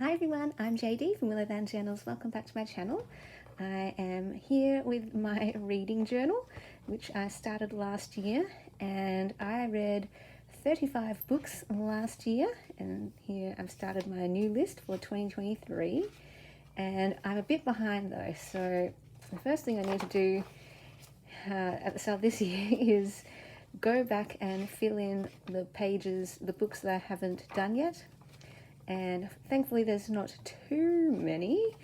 Hi everyone, I'm JD from Willow Channels. Welcome back to my channel. I am here with my reading journal, which I started last year, and I read 35 books last year, and here I've started my new list for 2023, and I'm a bit behind though, so the first thing I need to do at the start of this year is go back and fill in the pages, the books that I haven't done yet. And thankfully there's not too many.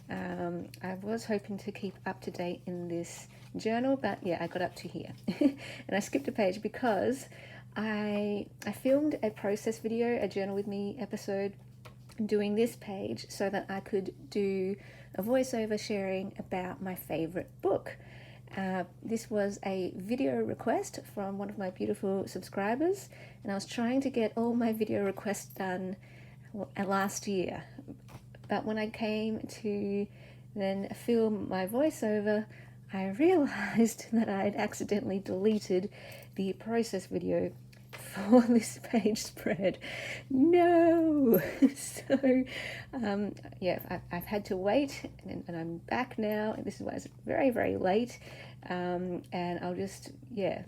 I was hoping to keep up to date in this journal, but yeah, I got up to here. And I skipped a page because I filmed a process video, a journal with me episode, doing this page so that I could do a voiceover sharing about my favorite book. This was a video request from one of my beautiful subscribers, and I was trying to get all my video requests done last year, but when I came to then film my voiceover, I realized that I had accidentally deleted the process video for this page spread. No! So yeah, I've had to wait, and I'm back now, and this is why it's very, very late, and I'll just, yeah,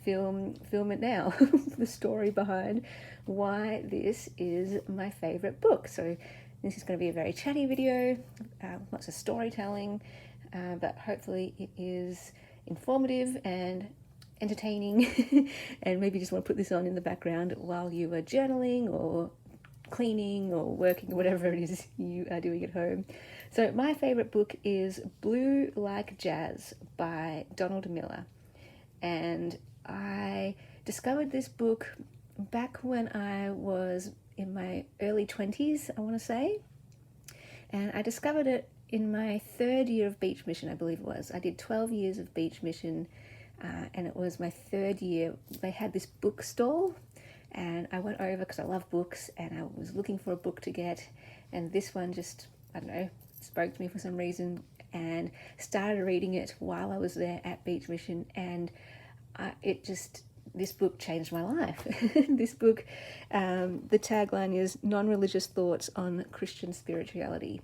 film it now. The story behind why this is my favorite book. So this is going to be a very chatty video, lots of storytelling, but hopefully it is informative and entertaining. And maybe you just want to put this on in the background while you are journaling or cleaning or working or whatever it is you are doing at home. So my favorite book is Blue Like Jazz by Donald Miller, and I discovered this book back when I was in my early 20s, I want to say, and I discovered it in my third year of beach mission, I believe it was. I did 12 years of beach mission, and it was my third year. They had this book stall, and I went over because I love books, and I was looking for a book to get, and this one just, I don't know, spoke to me for some reason, and started reading it while I was there at beach mission, and this book changed my life. This book, the tagline is Non-Religious Thoughts on Christian Spirituality.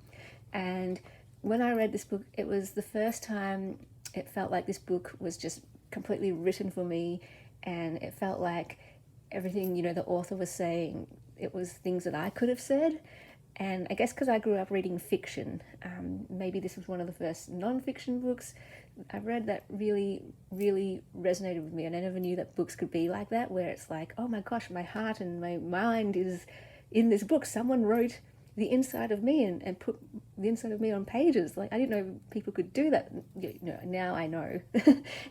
And when I read this book, it was the first time it felt like this book was just completely written for me, and it felt like everything, the author was saying, it was things that I could have said. And I guess because I grew up reading fiction, maybe this was one of the first non-fiction books I read that really, really resonated with me, and I never knew that books could be like that, where it's like, oh my gosh, my heart and my mind is in this book. Someone wrote the inside of me and put the inside of me on pages. Like, I didn't know people could do that. Now I know.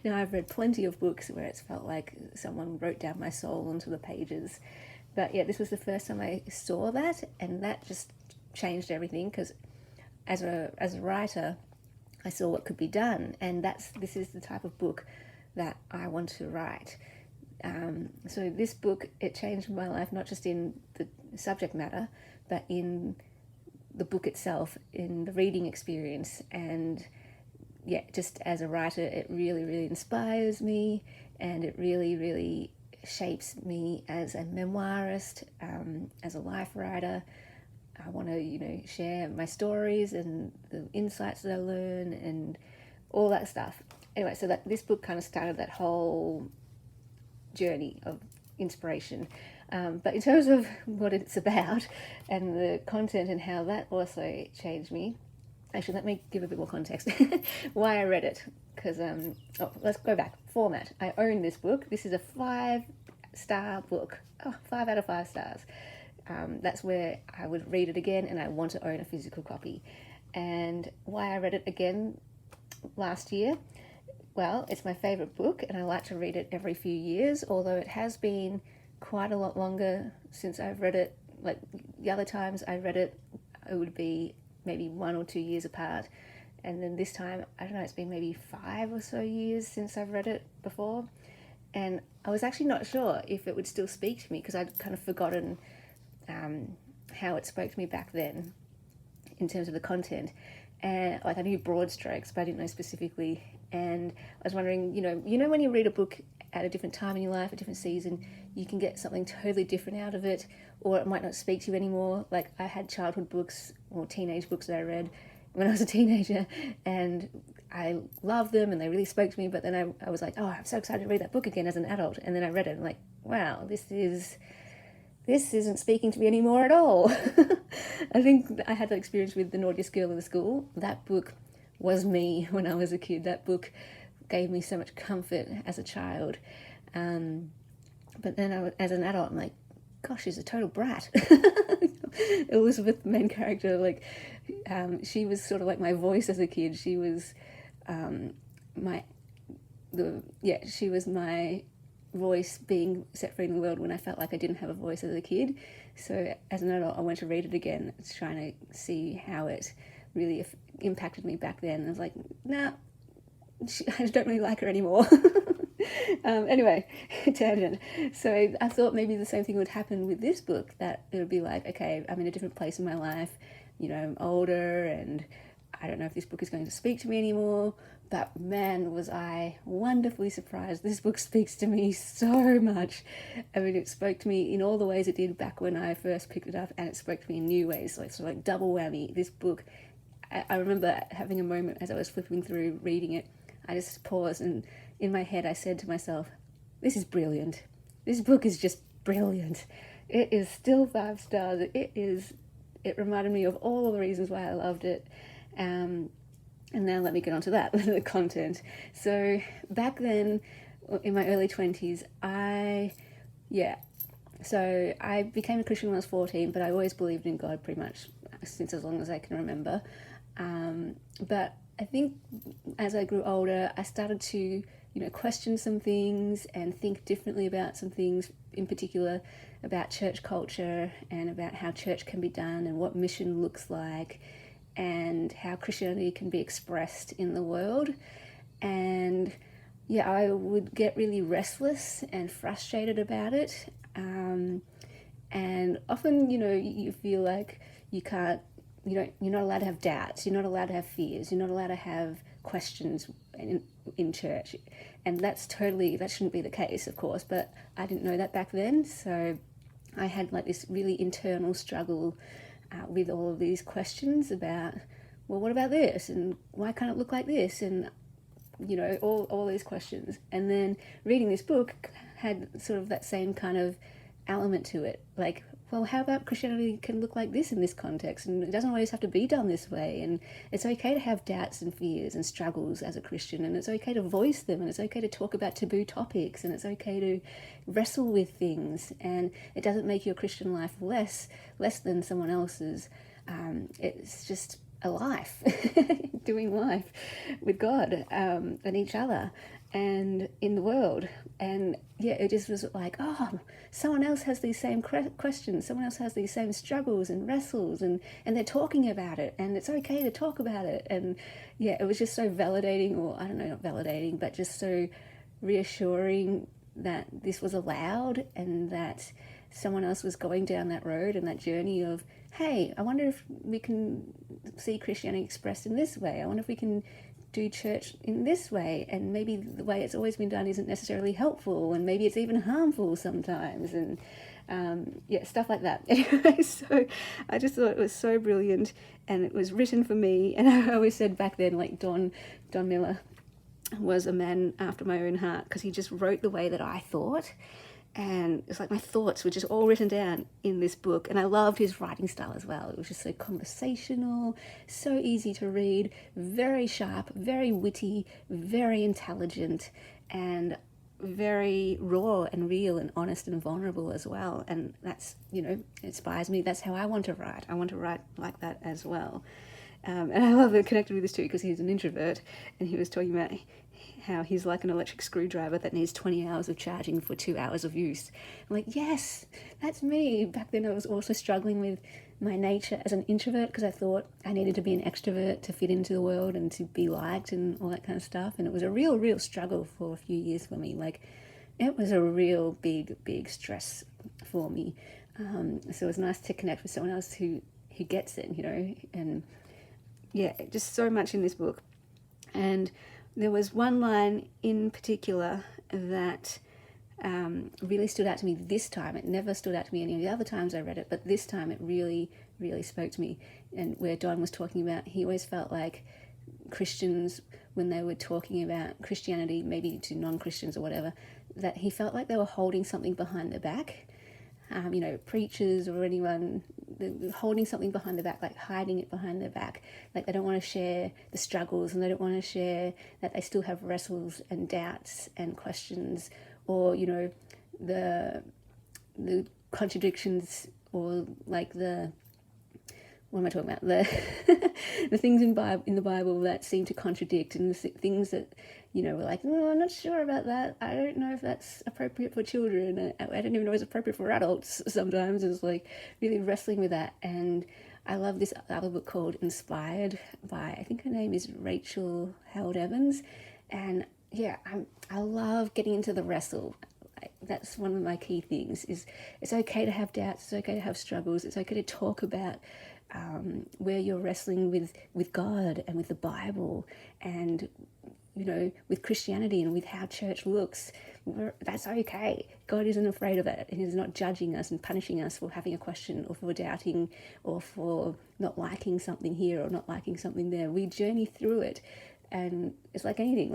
Now I've read plenty of books where it's felt like someone wrote down my soul onto the pages. But yeah, this was the first time I saw that, and that just changed everything, because as a writer, I saw what could be done, and this is the type of book that I want to write. So this book, it changed my life, not just in the subject matter, but in the book itself, in the reading experience. And yeah, just as a writer, it really, really inspires me, and it really, really shapes me as a memoirist, as a life writer. I want to, share my stories and the insights that I learn and all that stuff. Anyway, so this book kind of started that whole journey of inspiration. But in terms of what it's about and the content and how that also changed me, actually, let me give a bit more context why I read it. Because, let's go back. Format. I own this book. This is a 5-star book. 5 out of 5 stars. That's where I would read it again, and I want to own a physical copy. And why I read it again last year, well, it's my favorite book, and I like to read it every few years, although it has been quite a lot longer since I've read it. Like, the other times I read it, it would be maybe 1 or 2 years apart, and then this time, I don't know, it's been maybe 5 or so years since I've read it before, and I was actually not sure if it would still speak to me, because I'd kind of forgotten how it spoke to me back then in terms of the content. And like, I knew broad strokes, but I didn't know specifically. And I was wondering, when you read a book at a different time in your life, a different season, you can get something totally different out of it, or it might not speak to you anymore. Like, I had childhood books or teenage books that I read when I was a teenager, and I loved them and they really spoke to me, but then I was like, oh, I'm so excited to read that book again as an adult. And then I read it and like, wow, this isn't speaking to me anymore at all. I think I had that experience with The Naughtiest Girl in the School. That book was me when I was a kid. That book gave me so much comfort as a child. But then as an adult, I'm like, gosh, she's a total brat. Elizabeth, the main character, like, she was sort of like my voice as a kid. She was she was my voice being set free in the world when I felt like I didn't have a voice as a kid. So as an adult, I went to read it again, trying to see how it really impacted me back then. I was like, nah, I don't really like her anymore. Anyway, tangent. So I thought maybe the same thing would happen with this book, that it would be like, okay, I'm in a different place in my life, I'm older, and I don't know if this book is going to speak to me anymore, but man, was I wonderfully surprised. This book speaks to me so much. I mean, it spoke to me in all the ways it did back when I first picked it up, and it spoke to me in new ways, so it's sort of like double whammy. This book, I remember having a moment as I was flipping through reading it. I just paused, and in my head I said to myself, this is brilliant. This book is just brilliant. It is still 5 stars. It reminded me of all of the reasons why I loved it. And now let me get on to that, the content. So back then, in my early 20s, I became a Christian when I was 14, but I always believed in God pretty much since as long as I can remember. But I think as I grew older, I started to, question some things and think differently about some things, in particular about church culture and about how church can be done and what mission looks like and how Christianity can be expressed in the world. And I would get really restless and frustrated about it. And often, you feel like you're not allowed to have doubts, you're not allowed to have fears, you're not allowed to have questions in church. And that shouldn't be the case, of course, but I didn't know that back then. So I had like this really internal struggle with all of these questions about, well, what about this? And why can't it look like this? And, all these questions. And then reading this book had sort of that same kind of element to it. Like, well, how about Christianity can look like this in this context? And it doesn't always have to be done this way. And it's okay to have doubts and fears and struggles as a Christian. And it's okay to voice them. And it's okay to talk about taboo topics. And it's okay to wrestle with things. And it doesn't make your Christian life less than someone else's. It's just a life, doing life with God and each other and in the world. And it just was like, oh, someone else has these same questions, someone else has these same struggles and wrestles, and they're talking about it, and it's okay to talk about it. And it was just so validating, or I don't know, not validating, but just so reassuring that this was allowed and that someone else was going down that road and that journey of, hey, I wonder if we can see Christianity expressed in this way. I wonder if we can do church in this way, and maybe the way it's always been done isn't necessarily helpful, and maybe it's even harmful sometimes, and stuff like that. Anyway, so I just thought it was so brilliant, and it was written for me. And I always said back then, like, Don Miller was a man after my own heart, because he just wrote the way that I thought. And it's like my thoughts were just all written down in this book. And I loved his writing style as well. It was just so conversational, so easy to read, very sharp, very witty, very intelligent, and very raw and real and honest and vulnerable as well. And that's, inspires me. That's how I want to write. I want to write like that as well. And I love it connected with this too, because he's an introvert, and he was talking about how he's like an electric screwdriver that needs 20 hours of charging for 2 hours of use. I'm like, yes, that's me. Back then I was also struggling with my nature as an introvert, because I thought I needed to be an extrovert to fit into the world and to be liked and all that kind of stuff. And it was a real struggle for a few years for me. Like, it was a real big stress for me. So it was nice to connect with someone else who gets it, and just so much in this book. And there was one line in particular, that really stood out to me this time. It never stood out to me any of the other times I read it, but this time it really, really spoke to me. And where Don was talking about, he always felt like Christians, when they were talking about Christianity, maybe to non-Christians or whatever, that he felt like they were holding something behind their back. Preachers or anyone holding something behind their back, like hiding it behind their back. Like they don't want to share the struggles, and they don't want to share that they still have wrestles and doubts and questions, or, the contradictions, or like what am I talking about? The things in the Bible that seem to contradict, and the things that, we're like, oh, I'm not sure about that. I don't know if that's appropriate for children. I don't even know if it's appropriate for adults sometimes. It's like really wrestling with that. And I love this other book called Inspired by, I think her name is Rachel Held Evans. And yeah, I love getting into the wrestle. That's one of my key things, is it's okay to have doubts, it's okay to have struggles, it's okay to talk about where you're wrestling with God and with the Bible, and with Christianity and with how church looks. That's okay. God isn't afraid of it, and He's not judging us and punishing us for having a question, or for doubting, or for not liking something here or not liking something there. We journey through it, and it's like anything,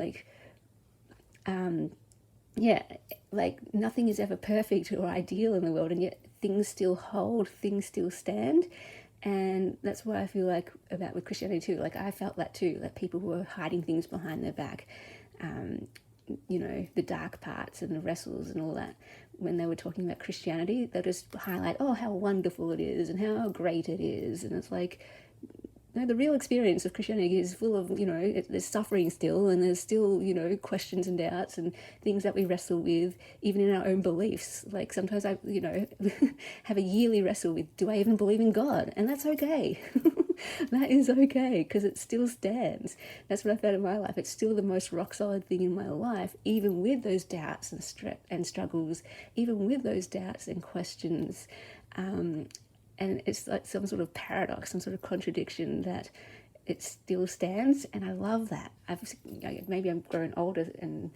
like nothing is ever perfect or ideal in the world, and yet things still hold, things still stand. And that's what I feel like about with Christianity too. Like I felt that too, that people were hiding things behind their back, the dark parts and the wrestles and all that. When they were talking about Christianity, they'll just highlight, oh, how wonderful it is and how great it is. And it's like, the real experience of Christianity is full of, there's suffering still, and there's still, questions and doubts and things that we wrestle with, even in our own beliefs. Like sometimes I, have a yearly wrestle with, do I even believe in God? And that's okay. That is okay, because it still stands. That's what I found in my life. It's still the most rock solid thing in my life, even with those doubts and struggles, even with those doubts and questions. And it's like some sort of paradox, some sort of contradiction, that it still stands. And I love that. Maybe I'm growing older, and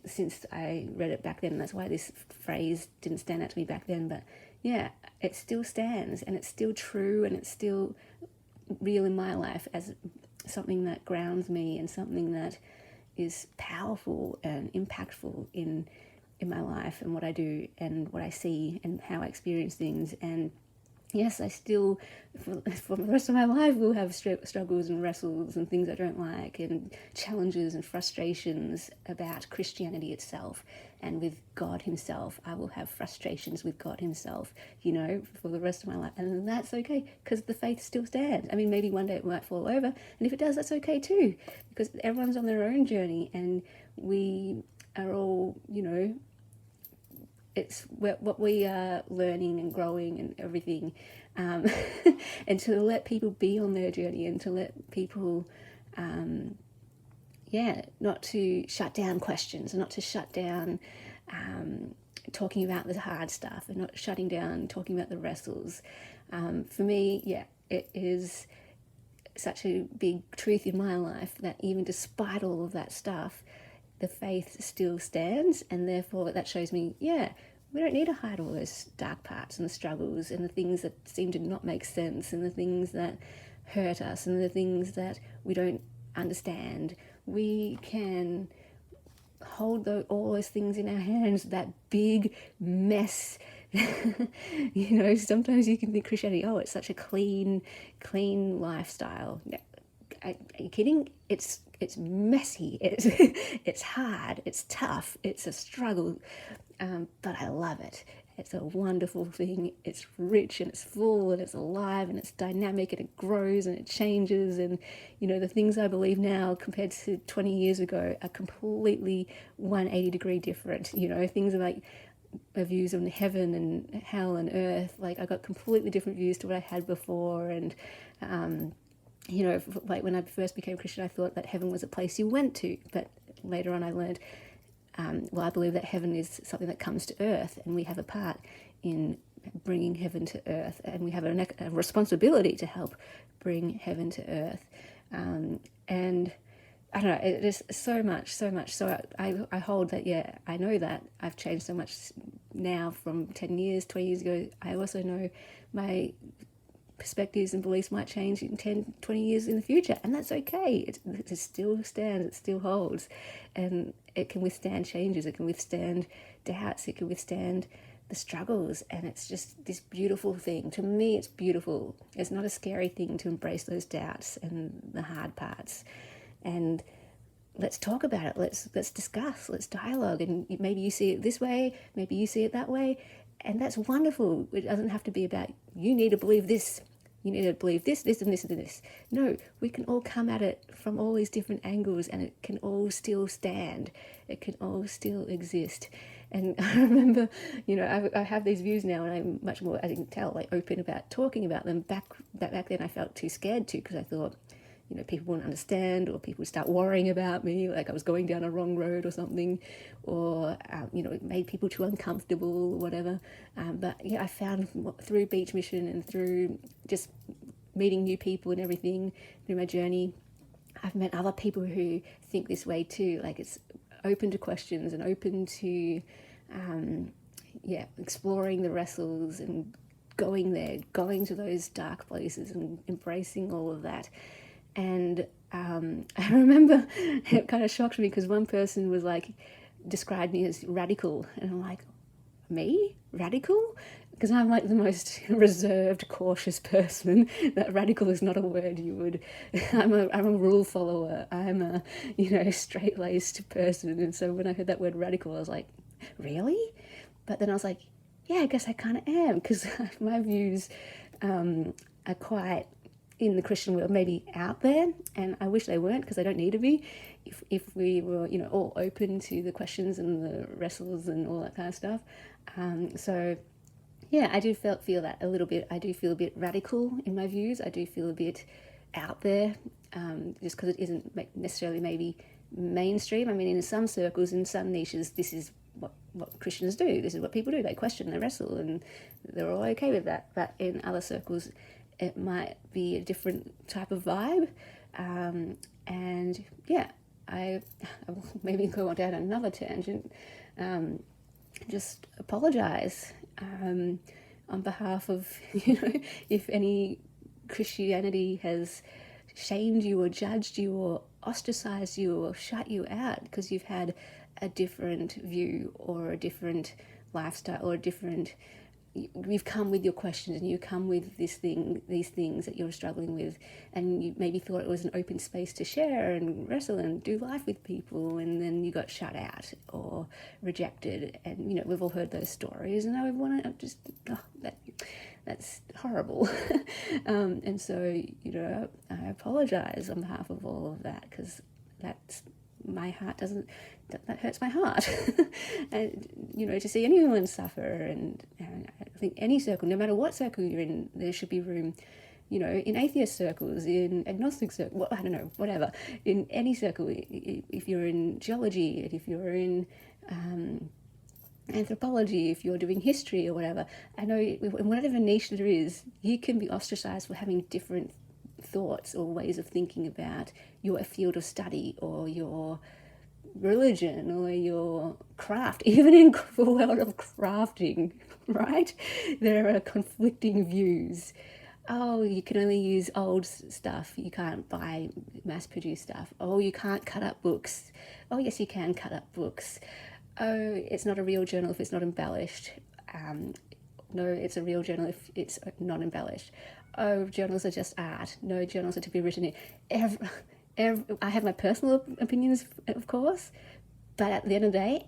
since I read it back then, that's why this phrase didn't stand out to me back then. But yeah, it still stands, and it's still true, and it's still real in my life as something that grounds me, and something that is powerful and impactful in my life, and what I do and what I see and how I experience things. And yes, I still, for the rest of my life, will have struggles and wrestles and things I don't like, and challenges and frustrations about Christianity itself and with God Himself. I will have frustrations with God Himself, for the rest of my life. And that's okay, because the faith still stands. I mean, maybe one day it might fall over, and if it does, that's okay too, because everyone's on their own journey, and we are all, it's what we are learning and growing and everything, and to let people be on their journey, and to let people not to shut down questions, and not to shut down talking about the hard stuff, and not shutting down talking about the wrestles. For me, it is such a big truth in my life that even despite all of that stuff, the faith still stands. And therefore that shows me, we don't need to hide all those dark parts and the struggles and the things that seem to not make sense, and the things that hurt us, and the things that we don't understand. We can hold all those things in our hands, that big mess. Sometimes you can think Christianity, oh, it's such a clean lifestyle. Are you kidding? It's messy. It's hard. It's tough. It's a struggle, but I love it. It's a wonderful thing. It's rich, and it's full, and it's alive, and it's dynamic, and it grows, and it changes. And the things I believe now compared to 20 years ago are completely 180-degree different. Things like views on heaven and hell and earth. Like I got completely different views to what I had before, and like when I first became Christian, I thought that heaven was a place you went to, but later on I learned, I believe that heaven is something that comes to earth, and we have a part in bringing heaven to earth, and we have a responsibility to help bring heaven to earth. And I don't know, it is so much. So I hold that, yeah, I know that I've changed so much now from 10 years, 20 years ago. I also know my perspectives and beliefs might change in 10, 20 years in the future, and that's okay. It still stands, it still holds, and it can withstand changes, it can withstand doubts, it can withstand the struggles, and it's just this beautiful thing. To me, it's beautiful. It's not a scary thing to embrace those doubts and the hard parts. And let's talk about it. Let's discuss. Let's dialogue. And maybe you see it this way. Maybe you see it that way. And that's wonderful. It doesn't have to be about you need to believe this. You need to believe this, this, and this, and this. No, we can all come at it from all these different angles, and it can all still stand. It can all still exist. And I remember, I have these views now, and I'm much more, as you can tell, like open about talking about them. Back then, I felt too scared to, because I thought, people wouldn't understand, or people would start worrying about me, like I was going down a wrong road or something, or, it made people too uncomfortable or whatever. But yeah, I found through Beach Mission and through just meeting new people and everything through my journey, I've met other people who think this way too. Like, it's open to questions and open to, exploring the wrestles and going to those dark places and embracing all of that. And I remember it kind of shocked me, because one person was like, described me as radical, and I'm like, me? Radical? Because I'm like the most reserved, cautious person. That radical is not a word you would. I'm a rule follower. I'm a straight-laced person. And so when I heard that word radical, I was like, really? But then I was like, yeah, I guess I kind of am, because my views are quite, in the Christian world, maybe out there, and I wish they weren't, because they don't need to be. If we were, all open to the questions and the wrestles and all that kind of stuff. So yeah, I do feel that a little bit. I do feel a bit radical in my views. I do feel a bit out there, just because it isn't necessarily maybe mainstream. I mean, in some circles, in some niches, this is what Christians do. This is what people do. They question, they wrestle, and they're all okay with that. But in other circles, it might be a different type of vibe. And yeah, I will maybe go on down another tangent. Just apologize on behalf of, if any Christianity has shamed you or judged you or ostracized you or shut you out because you've had a different view or a different lifestyle or a different, you've come with your questions and you come with these things that you're struggling with, and you maybe thought it was an open space to share and wrestle and do life with people, and then you got shut out or rejected. And we've all heard those stories, and I want to just that's horrible. And so I apologize on behalf of all of that, because that's my heart that hurts my heart. And to see anyone suffer, and I think any circle, no matter what circle you're in, there should be room, in atheist circles, in agnostic circles, I don't know, whatever, in any circle. If you're in geology, and if you're in anthropology, if you're doing history or whatever, I know in whatever niche there is, you can be ostracized for having different thoughts or ways of thinking about your field of study or your religion or your craft. Even in the world of crafting, right, there are conflicting views. Oh, you can only use old stuff, you can't buy mass-produced stuff. Oh, you can't cut up books. Oh, yes, you can cut up books. Oh, it's not a real journal if it's not embellished. No, it's a real journal if it's not embellished. Oh, journals are just art. No, journals are to be written in. I have my personal opinions, of course, but at the end of the day,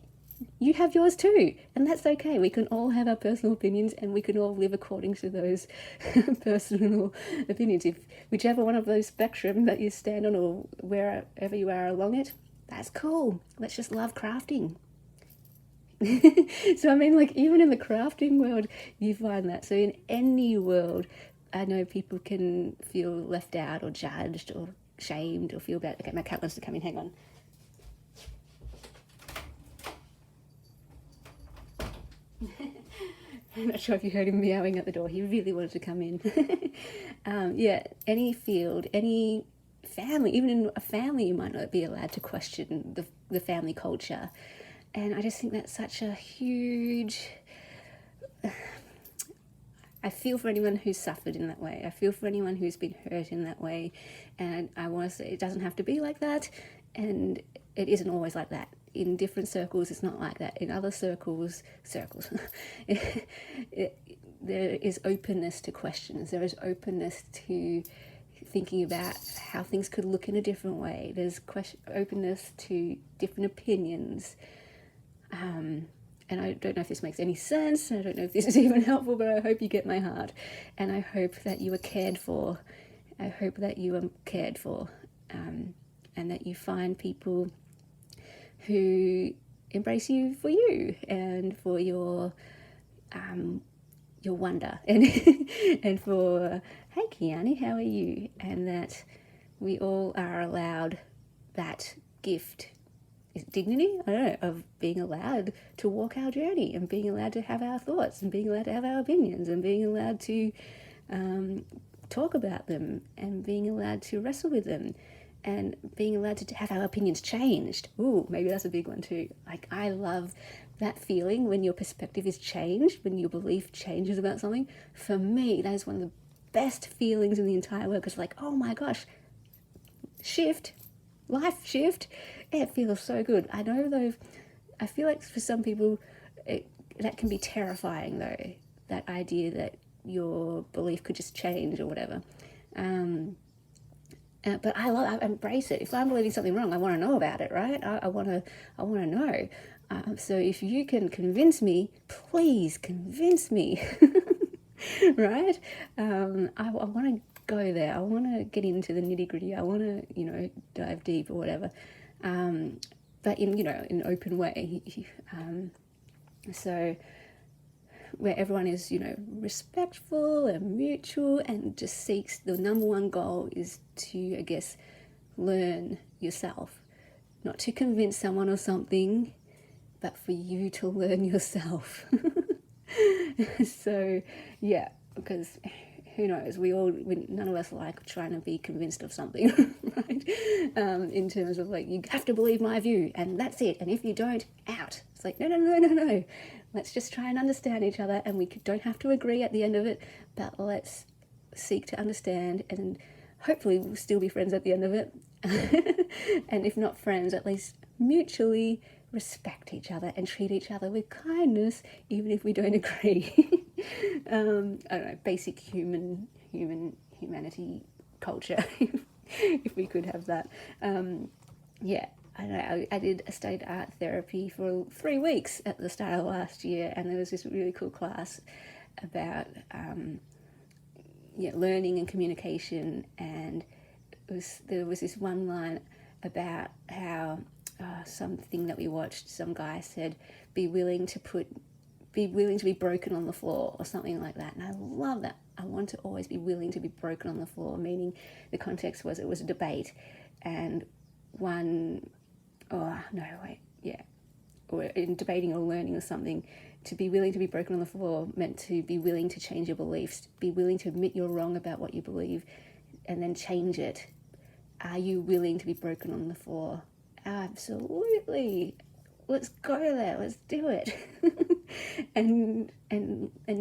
you have yours too, and that's okay. We can all have our personal opinions, and we can all live according to those personal opinions. If whichever one of those spectrum that you stand on, or wherever you are along it, that's cool. Let's just love crafting. So I mean, like, even in the crafting world, you find that. So in any world, I know people can feel left out or judged or shamed or feel bad. Okay, my cat wants to come in. Hang on. I'm not sure if you heard him meowing at the door. He really wanted to come in. Yeah, any field, any family, even in a family, you might not be allowed to question the family culture. And I just think that's such a huge... I feel for anyone who's suffered in that way. I feel for anyone who's been hurt in that way. And I want to say it doesn't have to be like that. And it isn't always like that. In different circles, it's not like that. In other circles, there is openness to questions. There is openness to thinking about how things could look in a different way. There's openness to different opinions. And I don't know if this makes any sense. I don't know if this is even helpful, but I hope you get my heart. And I hope that you are cared for. I hope that you are cared for. And that you find people who embrace you for you and for your wonder. And for, hey, Kiani, how are you? And that we all are allowed that gift. Dignity, I don't know, of being allowed to walk our journey and being allowed to have our thoughts and being allowed to have our opinions and being allowed to talk about them and being allowed to wrestle with them and being allowed to have our opinions changed. Ooh, maybe that's a big one too. Like, I love that feeling when your perspective is changed, when your belief changes about something. For me, that is one of the best feelings in the entire world, because like, oh my gosh, life shift. It feels so good. I know though, I feel like for some people that can be terrifying though, that idea that your belief could just change or whatever. But I embrace it. If I'm believing something wrong, I want to know about it, right? I want to know. So if you can convince me, please convince me, right? I want to go there. I want to get into the nitty gritty. I want to, dive deep or whatever. But in an open way. So where everyone is, respectful and mutual and just seeks, the number one goal is to, I guess, learn yourself. Not to convince someone or something, but for you to learn yourself. So, yeah, because who knows, none of us like trying to be convinced of something, right? In terms of like, you have to believe my view and that's it. And if you don't, out. It's like, no. Let's just try and understand each other, and we don't have to agree at the end of it, but let's seek to understand, and hopefully we'll still be friends at the end of it. And if not friends, at least mutually respect each other and treat each other with kindness, even if we don't agree. I don't know, basic humanity culture, if we could have that. Yeah. I don't know, I studied art therapy for 3 weeks at the start of last year, and there was this really cool class about learning and communication, and there was this one line about how something that we watched, some guy said, be willing to be broken on the floor or something like that. And I love that. I want to always be willing to be broken on the floor, meaning the context was it was a debate, and or in debating or learning or something, to be willing to be broken on the floor meant to be willing to change your beliefs, be willing to admit you're wrong about what you believe and then change it. Are you willing to be broken on the floor? Absolutely. Let's go there. Let's do it. and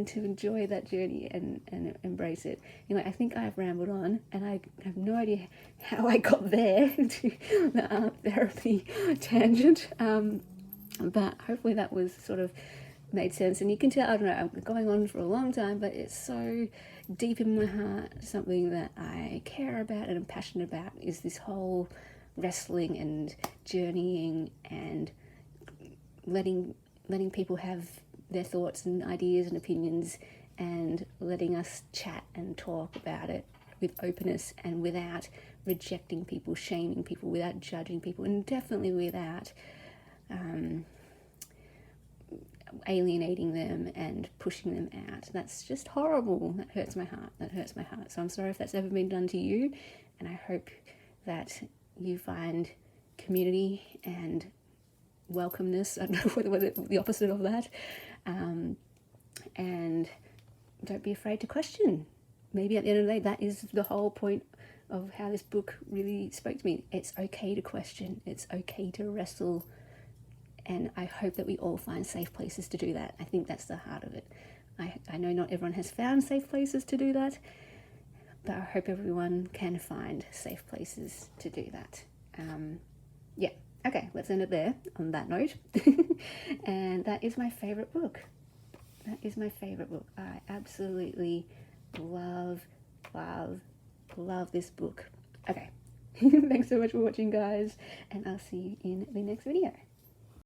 to enjoy that journey and embrace it. Anyway, I think I've rambled on, and I have no idea how I got there to the art therapy tangent. But hopefully that was sort of made sense. And you can tell, I don't know, I'm going on for a long time, but it's so deep in my heart. Something that I care about and I'm passionate about is this whole wrestling and journeying and letting people have their thoughts and ideas and opinions, and letting us chat and talk about it with openness and without rejecting people, shaming people, without judging people, and definitely without alienating them and pushing them out. That's just horrible. That hurts my heart. So I'm sorry if that's ever been done to you, and I hope that you find community and welcomeness. I don't know whether the opposite of that. And don't be afraid to question. maybe at the end of the day, that is the whole point of how this book really spoke to me. It's okay to question, it's okay to wrestle, and I hope that we all find safe places to do that. I think that's the heart of it. I know not everyone has found safe places to do that, but I hope everyone can find safe places to do that. Yeah, okay, let's end it there on that note. And that is my favorite book. That is my favorite book. I absolutely love this book. Okay, thanks so much for watching, guys, and I'll see you in the next video.